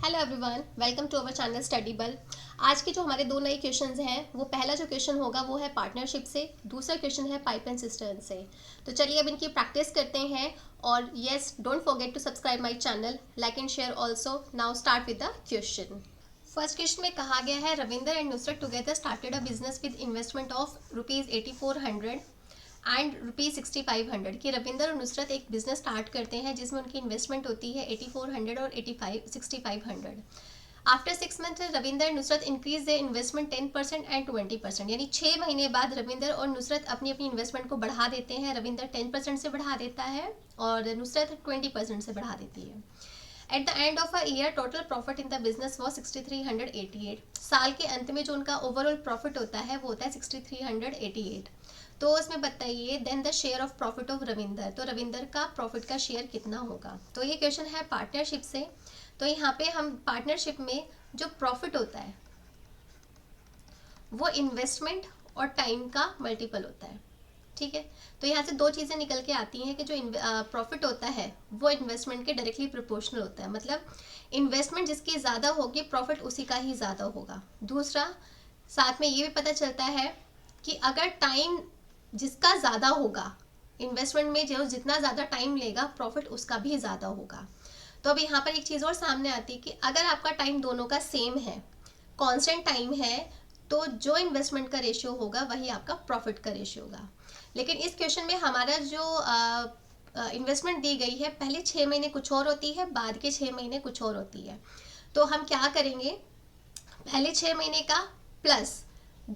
Hello everyone, welcome to our channel study बल। आज के जो हमारे दो नए क्वेश्चंस हैं, वो पहला जो क्वेश्चन होगा वो है पार्टनरशिप से, दूसरा क्वेश्चन है पाइप एंड सिस्टर्न से। तो चलिए अब इनकी प्रैक्टिस करते हैं। और yes, don't forget to subscribe my channel, like and share also. Now start with the question. First question में कहा गया है, Ravinder and Nusrat together started a business with investment of ₹8400 and ₹6500 कि रविंदर और नुसरत एक बिजनेस स्टार्ट करते हैं जिसमें उनकी इन्वेस्टमेंट होती है 8400 और 6500। After 6 month Ravinder Nusrat increase the investment 10% and 20%, यानी 6 महीने बाद रविंदर और नुसरत अपनी अपनी इन्वेस्टमेंट को बढ़ा देते हैं। रविंदर 10% से बढ़ा देता है और नुसरत 20% से बढ़ा देती है। At the end of a year total profit in the business was 6388। साल के अंत में जो उनका ओवरऑल प्रॉफिट होता है वो होता है 6388। तो उसमें बताइए then the share of profit of Ravinder, तो रविंदर का प्रॉफिट का शेयर कितना होगा। तो ये क्वेश्चन है पार्टनरशिप से। तो यहाँ पे हम पार्टनरशिप में जो प्रॉफिट होता है वो इन्वेस्टमेंट और टाइम का मल्टीपल होता है। ठीक है, तो यहाँ से दो चीज़ें निकल के आती हैं कि जो प्रॉफिट होता है वो इन्वेस्टमेंट के डायरेक्टली प्रोपोर्शनल होता है, मतलब इन्वेस्टमेंट जिसकी ज़्यादा होगी प्रॉफिट उसी का ही ज़्यादा होगा। दूसरा, साथ में ये भी पता चलता है कि अगर टाइम जिसका ज़्यादा होगा, इन्वेस्टमेंट में जो जितना ज़्यादा टाइम लेगा प्रॉफिट उसका भी ज़्यादा होगा। तो अब यहाँ पर एक चीज़ और सामने आती है कि अगर आपका टाइम दोनों का सेम है, कांस्टेंट टाइम है, तो जो इन्वेस्टमेंट का रेशियो होगा वही आपका प्रॉफिट का रेशियो होगा। लेकिन इस क्वेश्चन में हमारा जो इन्वेस्टमेंट दी गई है, पहले 6 महीने कुछ और होती है, बाद के 6 महीने कुछ और होती है। तो हम क्या करेंगे, पहले 6 महीने का प्लस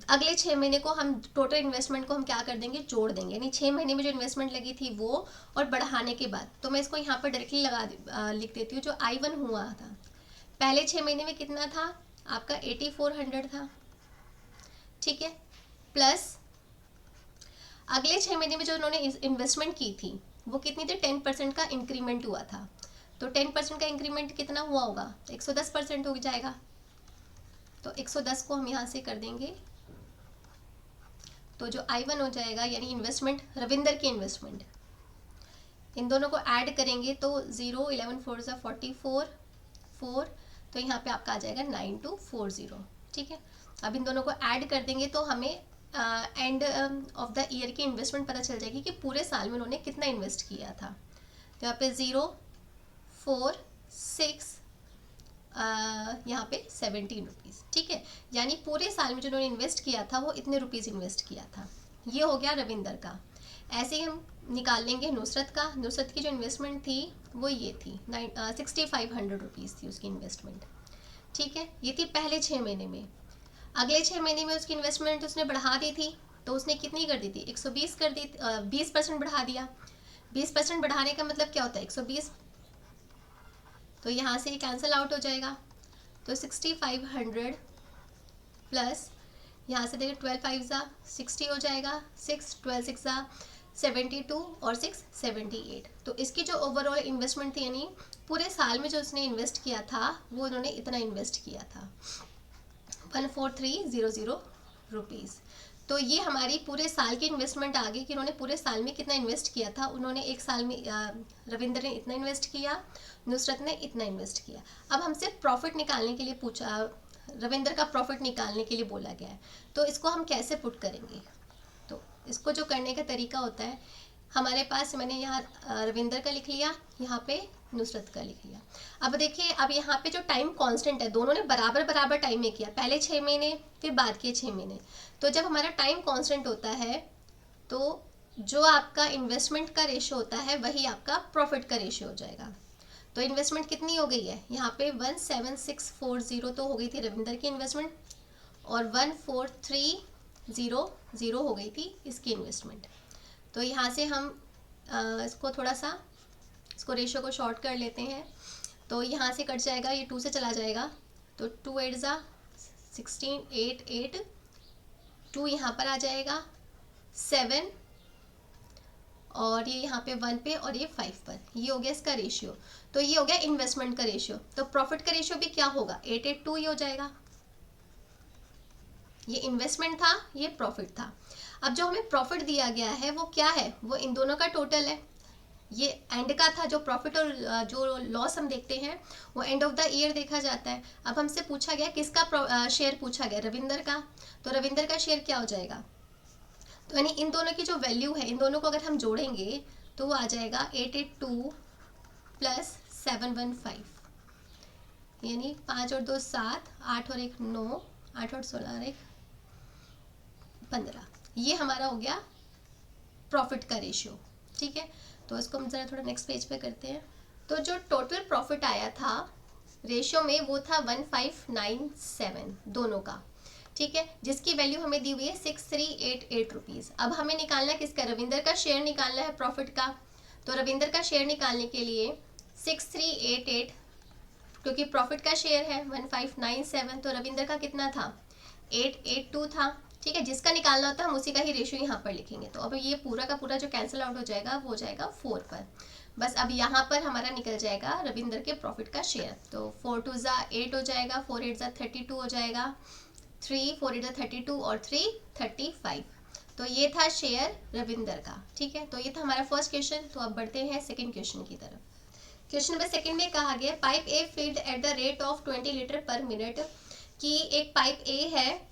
अगले 6 महीने को हम टोटल इन्वेस्टमेंट को हम क्या कर देंगे, जोड़ देंगे। यानी 6 महीने में जो इन्वेस्टमेंट लगी थी वो और बढ़ाने के बाद, तो मैं इसको यहाँ पर डायरेक्टली लिख देती हूँ। जो I1 हुआ था पहले 6 महीने में कितना था आपका, 8400 था। ठीक है, प्लस अगले 6 महीने में जो उन्होंने इन्वेस्टमेंट की थी वो कितनी थी, 10% का इंक्रीमेंट हुआ था। तो 10% का इंक्रीमेंट कितना हुआ होगा, 110% हो जाएगा। तो 110 को हम यहाँ से कर देंगे, तो जो I1 हो जाएगा यानी इन्वेस्टमेंट, रविंदर की इन्वेस्टमेंट, इन दोनों को ऐड करेंगे तो 0 11 4 सा 44 4, तो यहाँ पे आपका आ जाएगा 9240। ठीक है, अब इन दोनों को ऐड कर देंगे तो हमें एंड ऑफ द ईयर की इन्वेस्टमेंट पता चल जाएगी कि पूरे साल में उन्होंने कितना इन्वेस्ट किया था। तो यहाँ पे 0 4 6 यहाँ पे 17 रुपीज़। ठीक है, यानी पूरे साल में जो उन्होंने इन्वेस्ट किया था वो इतने रुपीज़ इन्वेस्ट किया था। ये हो गया रविंदर का। ऐसे ही हम निकाल लेंगे नुसरत का। नुसरत की जो इन्वेस्टमेंट थी वो ये थी 6500 रुपीज़ थी उसकी इन्वेस्टमेंट। ठीक है, ये थी पहले 6 महीने में। अगले 6 महीने में उसकी इन्वेस्टमेंट उसने बढ़ा दी थी, तो उसने कितनी कर दी थी, 120 कर दी, 20% बढ़ा दिया। 20% बढ़ाने का मतलब क्या होता है, 120, तो यहाँ से ये कैंसिल आउट हो जाएगा। तो 6500 प्लस यहाँ से देखिए 12 5 ज़ा 60 हो जाएगा, 6 12 6 ज़ा 72 और 6 78। तो इसकी जो ओवरऑल इन्वेस्टमेंट थी, यानी पूरे साल में जो उसने इन्वेस्ट किया था वो उन्होंने इतना इन्वेस्ट किया था, 14300 रुपीज़। तो ये हमारी पूरे साल की इन्वेस्टमेंट आ गई कि उन्होंने पूरे साल में कितना इन्वेस्ट किया था। उन्होंने एक साल में रविंदर ने इतना इन्वेस्ट किया, नुसरत ने इतना इन्वेस्ट किया। अब हमसे प्रॉफिट निकालने के लिए पूछा, रविंदर का प्रॉफिट निकालने के लिए बोला गया है, तो इसको हम कैसे पुट करेंगे। तो इसको जो करने का तरीका होता है, हमारे पास, मैंने यहाँ रविंदर का लिख लिया, यहाँ पे नुसरत का लिख लिया। अब देखिए, अब यहाँ पे जो टाइम कांस्टेंट है, दोनों ने बराबर बराबर टाइम में किया, पहले 6 महीने फिर बाद के 6 महीने। तो जब हमारा टाइम कांस्टेंट होता है तो जो आपका इन्वेस्टमेंट का रेशियो होता है वही आपका प्रॉफिट का रेशियो हो जाएगा। तो इन्वेस्टमेंट कितनी हो गई है यहाँ पे, 17640 तो हो गई थी रविंदर की इन्वेस्टमेंट, और 14300 हो गई थी इसकी इन्वेस्टमेंट। तो यहाँ से हम इसको थोड़ा सा, इसको रेशियो को शॉर्ट कर लेते हैं। तो यहाँ से कट जाएगा, ये 2 से चला जाएगा, तो 2 8 ज़ा 16 8 8, 2 यहाँ पर आ जाएगा 7, और ये यहाँ पे 1 पे और ये 5 पर, ये हो गया इसका रेशियो। तो ये हो गया इन्वेस्टमेंट का रेशियो। तो प्रॉफिट का रेशियो भी क्या होगा, 882 ही हो जाएगा। ये इन्वेस्टमेंट था, ये प्रॉफिट था। अब जो हमें प्रॉफिट दिया गया है वो क्या है, वो इन दोनों का टोटल है। ये एंड का था, जो प्रॉफिट और जो लॉस हम देखते हैं वो एंड ऑफ द ईयर देखा जाता है। अब हमसे पूछा गया किसका शेयर पूछा गया, रविंदर का, तो रविंदर का शेयर क्या हो जाएगा, तो यानी इन दोनों की जो वैल्यू है, इन दोनों को अगर हम जोड़ेंगे तो वो आ जाएगा 882 प्लस 715, यानी 5 और 2 7, 8 और 1 9, 8 और 16 और 1 15। ये हमारा हो गया प्रॉफिट का रेशियो। ठीक है, तो इसको हम ज़रा थोड़ा नेक्स्ट पेज पे करते हैं। तो जो टोटल प्रॉफिट आया था रेशियो में वो था 1597 दोनों का। ठीक है, जिसकी वैल्यू हमें दी हुई है 6388 रुपीज़। अब हमें निकालना किसका, रविंदर का शेयर निकालना है प्रॉफिट का। तो रविंदर का शेयर निकालने के लिए 6388, क्योंकि प्रॉफिट का शेयर है 1597, तो रविंदर का कितना था 882 था। ठीक है, जिसका निकालना होता है हम उसी का ही रेशियो यहाँ पर लिखेंगे। तो अब ये पूरा का पूरा जो कैंसिल आउट हो जाएगा वो हो जाएगा 4 पर। बस अब यहाँ पर हमारा निकल जाएगा रविंदर के प्रॉफिट का शेयर। तो 4 2 ज़ा 8 हो जाएगा, 4 8 ज़ा 32 हो जाएगा, 3 4 8 ज़ा 32 और 3 35। तो ये था शेयर रविंदर का। ठीक है, तो ये था हमारा फर्स्ट क्वेश्चन। तो अब बढ़ते हैं सेकेंड क्वेश्चन की तरफ। क्वेश्चन नंबर सेकेंड में कहा गया pipe a field at the rate of 20 litre पर मिनट, कि एक पाइप ए है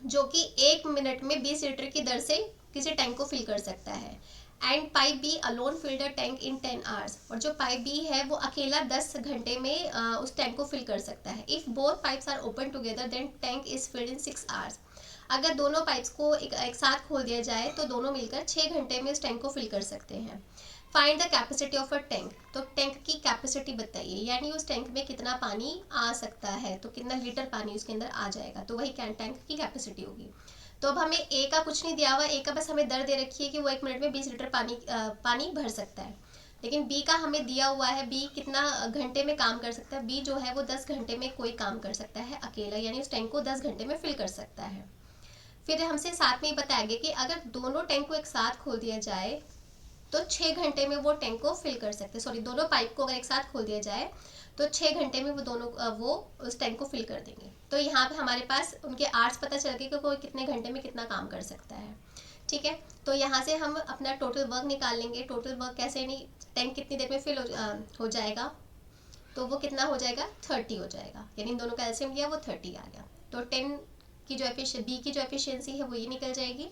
जो कि 1 मिनट में 20 लीटर की दर से किसी टैंक को फिल कर सकता है। And pipe B alone filled a tank in 10 hours, और जो पाइप बी है वो अकेला 10 घंटे में उस टैंक को फिल कर सकता है। If both pipes are open together then tank is filled in 6 hours. अगर दोनों पाइप्स को एक साथ खोल दिया जाए तो दोनों मिलकर 6 घंटे में उस टैंक को फिल कर सकते हैं। Find the capacity of a tank, तो टैंक की कैपेसिटी बताइए, यानी उस टैंक में कितना पानी आ सकता है, तो कितना लीटर पानी उसके अंदर आ जाएगा, तो वही टैंक की कैपेसिटी होगी। तो अब हमें ए का कुछ नहीं दिया हुआ, ए का बस हमें दर दे रखी है कि वो 1 मिनट में 20 लीटर पानी भर सकता है। लेकिन बी का हमें दिया हुआ है बी कितना घंटे में काम कर सकता है। बी जो है वो 10 घंटे में कोई काम कर सकता है अकेला, यानी उस टैंक को 10 घंटे में फिल कर सकता है। फिर हमसे साथ में ही बताया गया कि अगर दोनों टैंक को एक साथ खोल दिया जाए तो 6 घंटे में वो टैंक को फिल कर सकते हैं। सॉरी, दोनों पाइप को अगर एक साथ खोल दिया जाए तो 6 घंटे में वो उस टैंक को फिल कर देंगे। तो यहाँ पे हमारे पास उनके आवर्स पता चल गए कि कोई कितने घंटे में कितना काम कर सकता है। ठीक है, तो यहाँ से हम अपना टोटल वर्क निकाल लेंगे। टोटल वर्क कैसे, नहीं टैंक कितनी देर में फिल हो जाएगा, तो वो कितना हो जाएगा 30 हो जाएगा, यानी इन दोनों का एलसीएम लिया वो 30 आ गया। तो 10 की जो बी की जो एफिशिएंसी है वो ये निकल जाएगी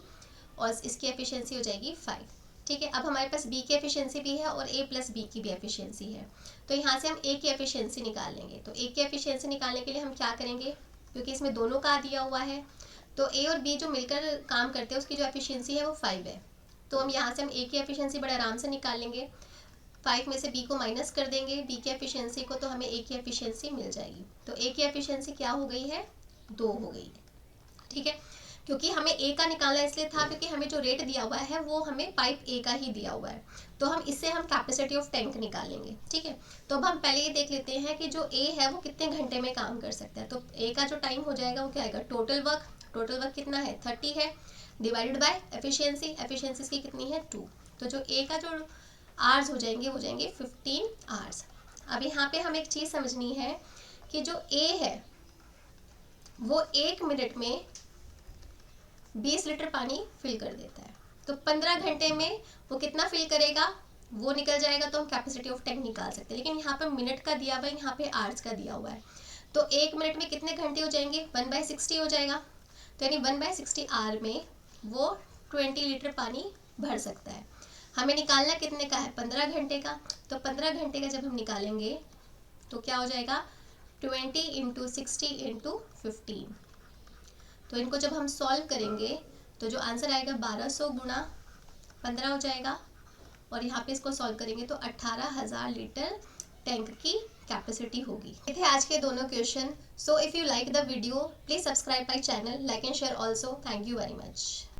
और इसकी एफिशिएंसी हो जाएगी 5। ठीक है, अब हमारे पास बी की एफिशिएंसी भी है और ए प्लस बी की भी एफिशिएंसी है। तो यहाँ से हम ए की एफिशिएंसी निकाल लेंगे। तो ए की एफिशिएंसी निकालने के लिए हम क्या करेंगे, क्योंकि इसमें दोनों का दिया हुआ है, तो ए और बी जो मिलकर काम करते हैं उसकी जो एफिशिएंसी है वो 5 है। तो हम यहाँ से हम ए की एफिशिएंसी बड़े आराम से निकाल लेंगे। 5 में से बी को माइनस कर देंगे बी की एफिशिएंसी को, तो हमें ए की एफिशिएंसी मिल जाएगी। तो ए की एफिशिएंसी क्या हो गई है, 2 हो गई है। ठीक है, क्योंकि हमें ए का निकालना इसलिए था क्योंकि हमें जो रेट दिया हुआ है वो हमें पाइप ए का ही दिया हुआ है, तो हम इससे हम कैपेसिटी ऑफ टैंक निकालेंगे। ठीक है, तो अब हम पहले ये देख लेते हैं कि जो ए है वो कितने घंटे में काम कर सकता है। तो ए का जो टाइम हो जाएगा वो क्या आएगा, टोटल वर्क कितना है 30 है, डिवाइडेड बाय एफिशिएंसी की कितनी है 2। तो जो ए का जो आवर्स हो जाएंगे 15 आवर्स। अब यहाँ पे हमें एक चीज़ समझनी है कि जो ए है वो 1 मिनट में 20 लीटर पानी फिल कर देता है, तो 15 घंटे में वो कितना फिल करेगा वो निकल जाएगा, तो हम कैपेसिटी ऑफ टैंक निकाल सकते हैं। लेकिन यहाँ पे मिनट का दिया हुआ है, यहाँ पे आवर्स का दिया हुआ है, तो 1 मिनट में कितने घंटे हो जाएंगे 1/60 हो जाएगा। तो यानी 1/60 आवर में वो 20 लीटर पानी भर सकता है। हमें निकालना कितने का है 15 घंटे का, तो 15 घंटे का जब हम निकालेंगे तो क्या हो जाएगा 20 × 60 × 15। तो इनको जब हम सॉल्व करेंगे तो जो आंसर आएगा 1200 गुणा 15 हो जाएगा, और यहाँ पे इसको सॉल्व करेंगे तो 18,000 लीटर टैंक की कैपेसिटी होगी। ये थे आज के दोनों question. So if you like the video please subscribe my channel, like and share also. Thank you very much.